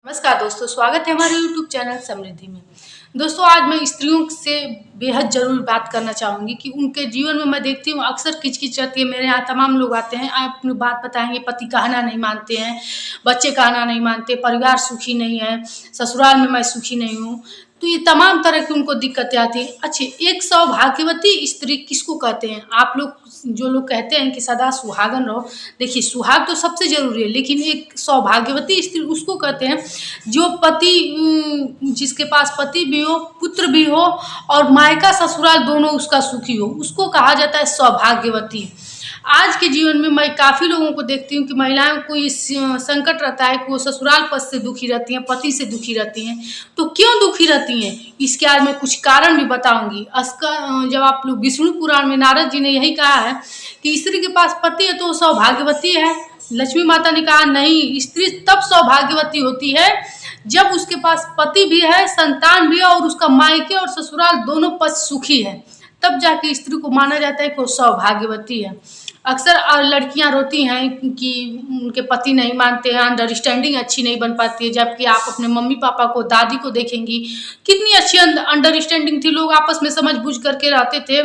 नमस्कार दोस्तों, स्वागत है हमारे YouTube चैनल समृद्धि में। दोस्तों, आज मैं स्त्रियों से बेहद ज़रूर बात करना चाहूँगी कि उनके जीवन में मैं देखती हूँ अक्सर किच-किच रहती है। मेरे यहाँ तमाम लोग आते हैं, आप अपनी बात बताएँगे, पति कहना नहीं मानते हैं, बच्चे कहना नहीं मानते, परिवार सुखी नहीं है, ससुराल में मैं सुखी नहीं हूँ। तो ये तमाम तरह की उनको दिक्कतें आती हैं। अच्छी एक सौभाग्यवती स्त्री किसको कहते हैं? आप लोग जो लोग कहते हैं कि सदा सुहागन रहो, देखिए सुहाग तो सबसे ज़रूरी है, लेकिन एक सौभाग्यवती स्त्री उसको कहते हैं जो पति जिसके पास पति भी हो, पुत्र भी हो और मायका ससुराल दोनों उसका सुखी हो, उसको कहा जाता है सौभाग्यवती। आज के जीवन में मैं काफ़ी लोगों को देखती हूँ कि महिलाओं को ये संकट रहता है कि वो ससुराल पद से दुखी रहती हैं, पति से दुखी रहती हैं। तो क्यों दुखी रहती हैं? इसके आज मैं कुछ कारण भी बताऊँगी। जब आप लोग विष्णु पुराण में नारद जी ने यही कहा है कि स्त्री के पास पति है तो वो सौभाग्यवती है। लक्ष्मी माता ने कहा नहीं, स्त्री तब सौभाग्यवती होती है जब उसके पास पति भी है, संतान भी है और उसका मायके और ससुराल दोनों पक्ष सुखी है। तब जाके स्त्री को माना जाता है कि वो सौभाग्यवती है। अक्सर लड़कियां रोती हैं कि उनके पति नहीं मानते हैं, अंडरस्टैंडिंग अच्छी नहीं बन पाती है। जबकि आप अपने मम्मी पापा को, दादी को देखेंगी, कितनी अच्छी अंडरस्टैंडिंग थी, लोग आपस में समझ बूझ करके रहते थे।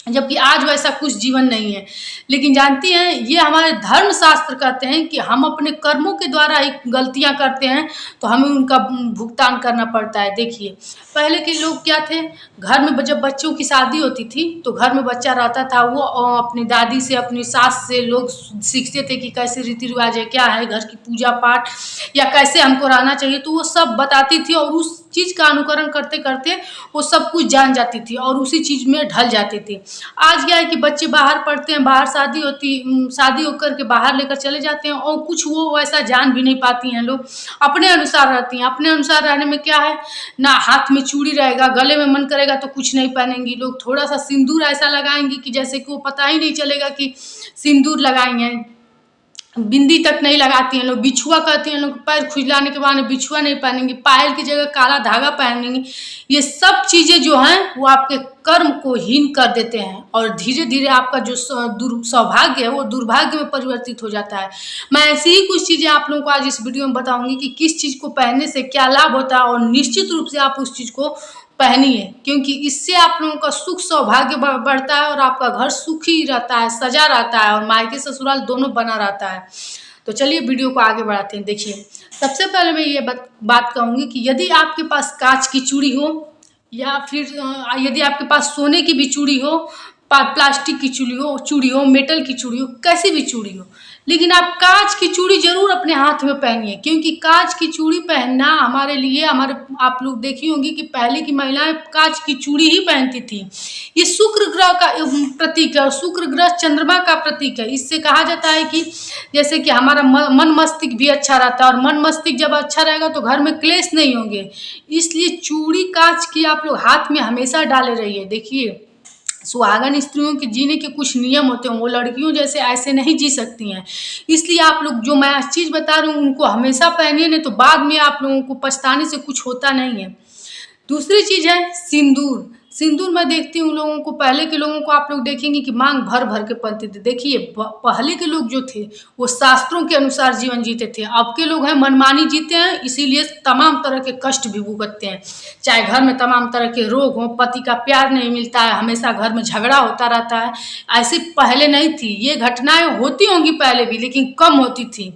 जबकि आज वैसा कुछ जीवन नहीं है। लेकिन जानती हैं, ये हमारे धर्म शास्त्र कहते हैं कि हम अपने कर्मों के द्वारा ही गलतियां करते हैं तो हमें उनका भुगतान करना पड़ता है। देखिए, पहले के लोग क्या थे, घर में जब बच्चों की शादी होती थी तो घर में बच्चा रहता था, वो अपनी दादी से, अपनी सास से लोग सीखते थे कि कैसे रीति रिवाज है, क्या है घर की पूजा पाठ, या कैसे हमको रहना चाहिए। तो वो सब बताती थी और उस चीज़ का अनुकरण करते करते वो सब कुछ जान जाती थी और उसी चीज़ में ढल जाती थी। आज क्या है कि बच्चे बाहर पढ़ते हैं, बाहर शादी होकर के बाहर लेकर चले जाते हैं और कुछ वो वैसा जान भी नहीं पाती हैं। लोग अपने अनुसार रहती हैं। अपने अनुसार रहने में क्या है, ना हाथ में चूड़ी रहेगा, गले में मन करेगा तो कुछ नहीं पहनेंगी। लोग थोड़ा सा सिंदूर ऐसा लगाएंगी कि जैसे कि वो पता ही नहीं चलेगा कि सिंदूर लगाई हैं। बिंदी तक नहीं लगाती हैं लोग। बिछुआ कहती हैं लोग, पैर खुजलाने के बहाने बिछुआ नहीं पहनेंगी, पायल की जगह काला धागा पहनेंगी। ये सब चीज़ें जो हैं वो आपके कर्म को हीन कर देते हैं और धीरे धीरे आपका जो सौभाग्य है वो दुर्भाग्य में परिवर्तित हो जाता है। मैं ऐसी ही कुछ चीज़ें आप लोगों को आज इस वीडियो में बताऊंगी कि किस चीज़ को पहनने से क्या लाभ होता है और निश्चित रूप से आप उस चीज़ को पहनिए, क्योंकि इससे आप लोगों का सुख सौभाग्य बढ़ता है और आपका घर सुखी रहता है, सजा रहता है और मायके ससुराल दोनों बना रहता है। तो चलिए वीडियो को आगे बढ़ाते हैं। देखिए, सबसे पहले मैं ये बात कहूँगी कि यदि आपके पास कांच की चूड़ी हो या फिर यदि आपके पास सोने की भी चूड़ी हो, प्लास्टिक की चूड़ी हो, मेटल की चूड़ी हो, कैसी भी चूड़ी हो, लेकिन आप कांच की चूड़ी जरूर अपने हाथ में पहनिए, क्योंकि कांच की चूड़ी पहनना हमारे लिए, आप लोग देखी होंगी कि पहले की महिलाएं कांच की चूड़ी ही पहनती थी। ये शुक्र ग्रह का प्रतीक है और शुक्र ग्रह चंद्रमा का प्रतीक है। इससे कहा जाता है कि जैसे कि हमारा मन मस्तिष्क भी अच्छा रहता है और मन मस्तिष्क जब अच्छा रहेगा तो घर में क्लेश नहीं होंगे। इसलिए चूड़ी कांच की आप लोग हाथ में हमेशा डाले रहिए। देखिए, सुहागन स्त्रियों के जीने के कुछ नियम होते हैं, वो लड़कियों जैसे ऐसे नहीं जी सकती हैं। इसलिए आप लोग जो मैं चीज़ बता रही हूँ उनको हमेशा पहनिए, नहीं तो बाद में आप लोगों को पछताने से कुछ होता नहीं है। दूसरी चीज़ है सिंदूर। सिंदूर मैं देखती हूँ लोगों को, पहले के लोगों को आप लोग देखेंगे कि मांग भर भर के पहनते थे। देखिए, पहले के लोग जो थे वो शास्त्रों के अनुसार जीवन जीते थे। अब के लोग हैं मनमानी जीते हैं, इसीलिए तमाम तरह के कष्ट भी भुगतते हैं। चाहे घर में तमाम तरह के रोग हों, पति का प्यार नहीं मिलता है, हमेशा घर में झगड़ा होता रहता है। ऐसे पहले नहीं थी। ये घटनाएं होती होंगी पहले भी, लेकिन कम होती थी।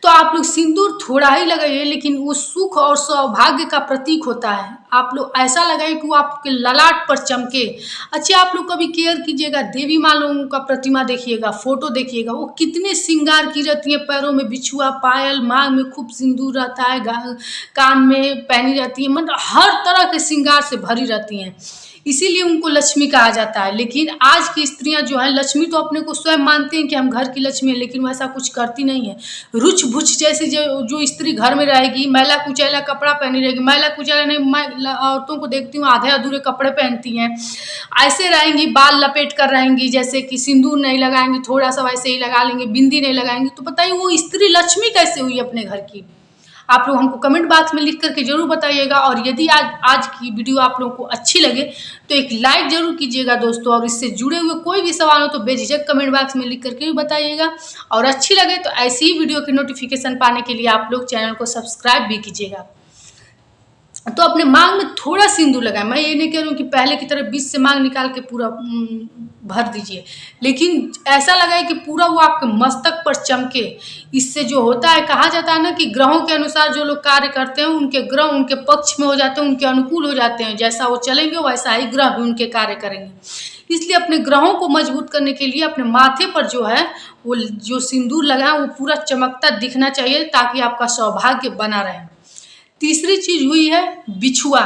तो आप लोग सिंदूर थोड़ा ही लगाइए, लेकिन वो सुख और सौभाग्य का प्रतीक होता है। आप लोग ऐसा लगाइए कि वो आपके ललाट पर चमके। अच्छा, आप लोग कभी केयर कीजिएगा, देवी माँ लोगों का प्रतिमा देखिएगा, फोटो देखिएगा, वो कितने श्रृंगार की रहती है। पैरों में बिछुआ, पायल, मांग में खूब सिंदूर रहता है, कान में पहनी रहती है, मतलब हर तरह के श्रृंगार से भरी रहती हैं। इसीलिए उनको लक्ष्मी कहा जाता है। लेकिन आज की स्त्रियां जो हैं, लक्ष्मी तो अपने को स्वयं मानती हैं कि हम घर की लक्ष्मी है, लेकिन वैसा कुछ करती नहीं है। रुच भुच जैसी जो स्त्री घर में रहेगी, मैला कुचैला कपड़ा पहनी रहेगी, मैला कुचैला नहीं, मैं औरतों को देखती हूँ आधे अधूरे कपड़े पहनती हैं, ऐसे रहेंगी, बाल लपेट कर रहेंगी, जैसे कि सिंदूर नहीं लगाएंगी, थोड़ा सा वैसे ही लगा लेंगे, बिंदी नहीं लगाएंगी, तो बताइए वो स्त्री लक्ष्मी कैसे हुई अपने घर की? आप लोग हमको कमेंट बॉक्स में लिख करके जरूर बताइएगा। और यदि आज की वीडियो आप लोगों को अच्छी लगे तो एक लाइक जरूर कीजिएगा दोस्तों। और इससे जुड़े हुए कोई भी सवाल हो तो बेझिझक कमेंट बॉक्स में लिख करके भी बताइएगा। और अच्छी लगे तो ऐसी ही वीडियो की नोटिफिकेशन पाने के लिए आप लोग चैनल को सब्सक्राइब भी कीजिएगा। तो अपने मांग में थोड़ा सिंदूर लगाएं। मैं ये नहीं कह रही हूँ कि पहले की तरह बीच से मांग निकाल के पूरा भर दीजिए, लेकिन ऐसा लगाए कि पूरा वो आपके मस्तक पर चमके। इससे जो होता है, कहा जाता है ना कि ग्रहों के अनुसार जो लोग कार्य करते हैं उनके ग्रह उनके पक्ष में हो जाते हैं, उनके अनुकूल हो जाते हैं। जैसा वो चलेंगे वैसा ही ग्रह भी उनके कार्य करेंगे। इसलिए अपने ग्रहों को मजबूत करने के लिए अपने माथे पर जो है वो जो सिंदूर लगाएं वो पूरा चमकता दिखना चाहिए, ताकि आपका सौभाग्य बना रहे। तीसरी चीज हुई है बिछुआ।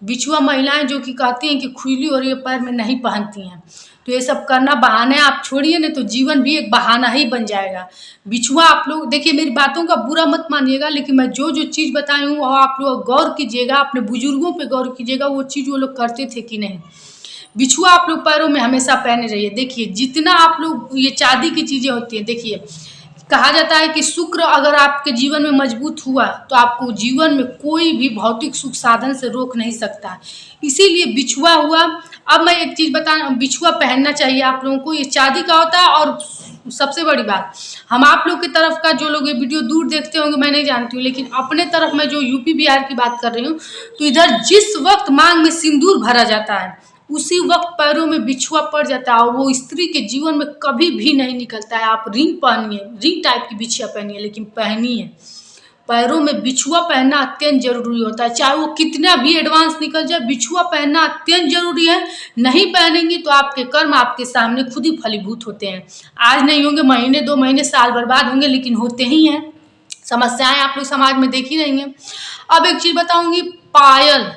बिछुआ महिलाएं जो कि कहती हैं कि खुजली हो रही है पैर में, नहीं पहनती हैं। तो ये सब करना बहाने आप छोड़िए, ना तो जीवन भी एक बहाना ही बन जाएगा। बिछुआ आप लोग देखिए, मेरी बातों का बुरा मत मानिएगा, लेकिन मैं जो जो चीज़ बताई हूँ वो आप लोग गौर कीजिएगा, अपने बुजुर्गों पे गौर कीजिएगा, वो चीज़ वो लोग करते थे कि नहीं। बिछुआ आप लोग पैरों में हमेशा पहने रहिए। देखिए जितना आप लोग, ये चांदी की चीज़ें होती हैं, देखिए कहा जाता है कि शुक्र अगर आपके जीवन में मजबूत हुआ तो आपको जीवन में कोई भी भौतिक सुख साधन से रोक नहीं सकता। इसीलिए बिछुआ हुआ। अब मैं एक चीज़ बता, बिछुआ पहनना चाहिए आप लोगों को, ये चांदी का होता है। और सबसे बड़ी बात, हम आप लोग की तरफ का जो लोग ये वीडियो दूर देखते होंगे मैं नहीं जानती हूँ, लेकिन अपने तरफ मैं जो यूपी बिहार की बात कर रही हूँ, तो इधर जिस वक्त मांग में सिंदूर भरा जाता है उसी वक्त पैरों में बिछुआ पड़ जाता है, और वो स्त्री के जीवन में कभी भी नहीं निकलता है। आप रिंग पहनिए, रिंग टाइप की बिछुआ पहनिए, लेकिन पहनिए। पैरों में बिछुआ पहनना अत्यंत जरूरी होता है, चाहे वो कितना भी एडवांस निकल जाए, बिछुआ पहनना अत्यंत जरूरी है। नहीं पहनेंगी तो आपके कर्म आपके सामने खुद ही फलीभूत होते हैं। आज नहीं होंगे, महीने 2 महीने साल बर्बाद होंगे, लेकिन होते ही हैं। समस्याएं आप लोग समाज में देख ही रही हैं। अब एक चीज बताऊंगी, पायल।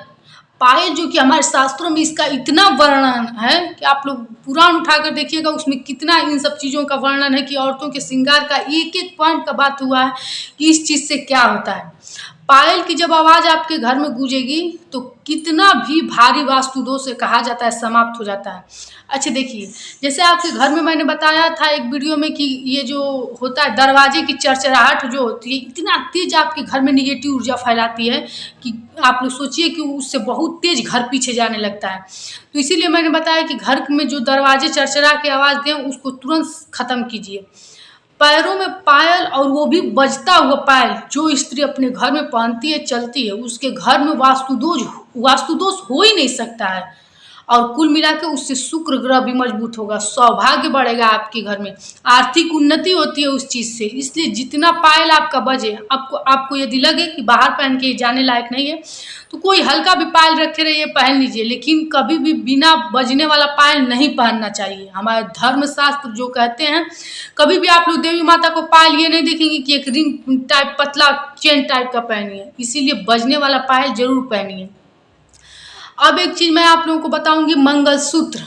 पायल जो कि हमारे शास्त्रों में इसका इतना वर्णन है कि आप लोग पुराण उठाकर देखिएगा, उसमें कितना इन सब चीज़ों का वर्णन है कि औरतों के श्रृंगार का एक एक पॉइंट का बात हुआ है कि इस चीज़ से क्या होता है। पायल की जब आवाज़ आपके घर में गूंजेगी तो कितना भी भारी वास्तु दोष से कहा जाता है समाप्त हो जाता है। अच्छा देखिए, जैसे आपके घर में मैंने बताया था एक वीडियो में कि ये जो होता है दरवाजे की चरचराहट जो होती है, इतना तेज आपके घर में निगेटिव ऊर्जा फैलाती है कि आप लोग सोचिए कि उससे बहुत तेज घर पीछे जाने लगता है। तो इसीलिए मैंने बताया कि घर में जो दरवाजे चरचरा के आवाज़ दें उसको तुरंत ख़त्म कीजिए। पैरों में पायल, और वो भी बजता हुआ पायल, जो स्त्री अपने घर में पहनती है चलती है उसके घर में वास्तुदोष हो ही नहीं सकता है। और कुल मिला के उससे शुक्र ग्रह भी मजबूत होगा, सौभाग्य बढ़ेगा आपके घर में, आर्थिक उन्नति होती है उस चीज़ से। इसलिए जितना पायल आपका बजे, आपको यदि लगे कि बाहर पहन के जाने लायक नहीं है तो कोई हल्का भी पायल रखे रहिए, पहन लीजिए, लेकिन कभी भी बिना बजने वाला पायल नहीं पहनना चाहिए। हमारे धर्मशास्त्र जो कहते हैं, कभी भी आप लोग देवी माता को पायल ये नहीं देखेंगे कि एक रिंग टाइप पतला चेन टाइप का पहनिए, इसीलिए बजने वाला पायल जरूर पहनिए। अब एक चीज़ मैं आप लोगों को बताऊंगी, मंगलसूत्र।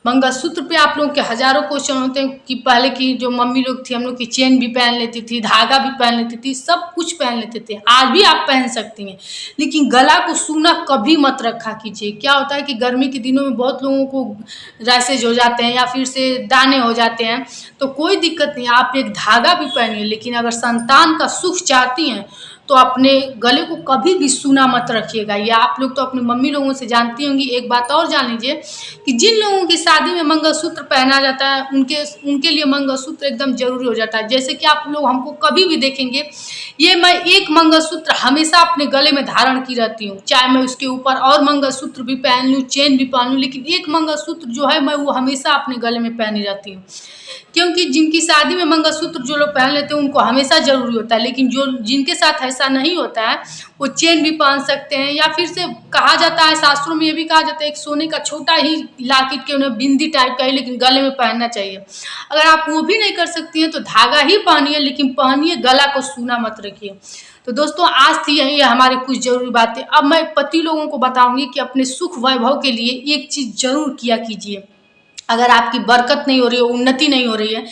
मंगलसूत्र पे आप लोगों के हजारों क्वेश्चन होते हैं कि पहले की जो मम्मी लोग थी, हम लोग की चेन भी पहन लेती थी, धागा भी पहन लेती थी, सब कुछ पहन लेते थे। आज भी आप पहन सकती हैं, लेकिन गला को सूना कभी मत रखा कीजिए। क्या होता है कि गर्मी के दिनों में बहुत लोगों को रैसेज हो जाते हैं या फिर से दाने हो जाते हैं, तो कोई दिक्कत नहीं, आप एक धागा भी पहनिए। लेकिन अगर संतान का सुख चाहती हैं तो अपने गले को कभी भी सूना मत रखिएगा। या आप लोग तो अपनी मम्मी लोगों से जानती होंगी। एक बात और जान लीजिए कि जिन लोगों की शादी में मंगलसूत्र पहना जाता है उनके लिए मंगलसूत्र एकदम जरूरी हो जाता है। जैसे कि आप लोग हमको कभी भी देखेंगे, ये मैं एक मंगलसूत्र हमेशा अपने गले में धारण की रहती हूँ, चाहे मैं उसके ऊपर और मंगलसूत्र भी पहन लूँ, चेन भी पहन लूँ, लेकिन एक मंगलसूत्र जो है मैं वो हमेशा अपने गले में पहनी रहती हूँ। क्योंकि जिनकी शादी में मंगलसूत्र जो लोग पहन लेते हैं उनको हमेशा जरूरी होता है, लेकिन जो जिनके साथ ऐसा नहीं होता है वो चेन भी पहन सकते हैं। या फिर से कहा जाता है, शास्त्रों में ये भी कहा जाता है, एक सोने का छोटा ही लाकिट के उन्हें बिंदी टाइप का ही लेकिन गले में पहनना चाहिए। अगर आप वो भी नहीं कर सकती हैं तो धागा ही पहनिए, लेकिन पहनिए, गला को सूना मत रखिए। तो दोस्तों आज थी यही हमारे कुछ जरूरी बातें। अब मैं पति लोगों को बताऊंगी कि अपने सुख वैभव के लिए एक चीज जरूर किया कीजिए। अगर आपकी बरकत नहीं हो रही है, उन्नति नहीं हो रही है,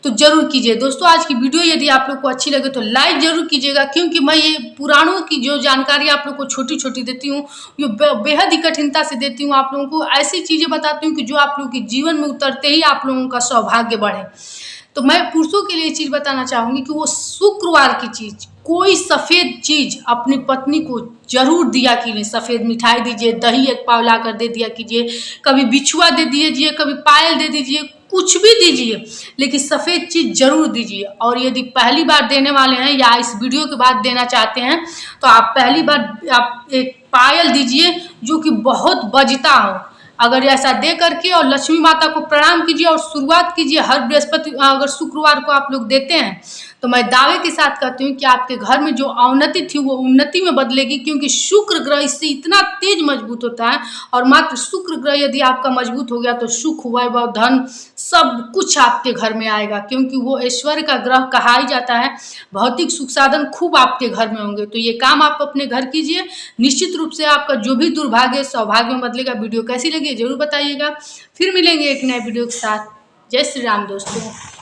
तो जरूर कीजिए। दोस्तों आज की वीडियो यदि आप लोग को अच्छी लगे तो लाइक जरूर कीजिएगा, क्योंकि मैं ये पुराणों की जो जानकारी आप लोग को छोटी छोटी देती हूँ, ये बेहद ही कठिनता से देती हूँ। आप लोगों को ऐसी चीज़ें बताती हूँ कि जो आप लोगों के जीवन में उतरते ही आप लोगों का सौभाग्य बढ़े। तो मैं पुरुषों के लिए चीज़ बताना चाहूँगी कि वो शुक्रवार की चीज़, कोई सफ़ेद चीज़ अपनी पत्नी को जरूर दिया कीजिए। सफ़ेद मिठाई दीजिए, दही 1 पाव ला कर दे दिया कीजिए, कभी बिछुआ दे दीजिए, कभी पायल दे दीजिए, कुछ भी दीजिए, लेकिन सफ़ेद चीज़ जरूर दीजिए। और यदि पहली बार देने वाले हैं या इस वीडियो के बाद देना चाहते हैं तो आप पहली बार आप एक पायल दीजिए जो कि बहुत बजता हो। अगर ऐसा दे करके और लक्ष्मी माता को प्रणाम कीजिए और शुरुआत कीजिए। हर बृहस्पति अगर शुक्रवार को आप लोग देते हैं तो मैं दावे के साथ कहती हूँ कि आपके घर में जो अवनति थी वो उन्नति में बदलेगी, क्योंकि शुक्र ग्रह इससे इतना तेज मजबूत होता है। और मात्र शुक्र ग्रह यदि आपका मजबूत हो गया तो सुख, वैभव, धन सब कुछ आपके घर में आएगा, क्योंकि वो ऐश्वर्य का ग्रह कहा ही जाता है। भौतिक सुख साधन खूब आपके घर में होंगे। तो ये काम आप अपने घर कीजिए, निश्चित रूप से आपका जो भी दुर्भाग्य सौभाग्य में बदलेगा। वीडियो कैसी लगी जरूर बताइएगा। फिर मिलेंगे एक नए वीडियो के साथ। जय श्री राम दोस्तों।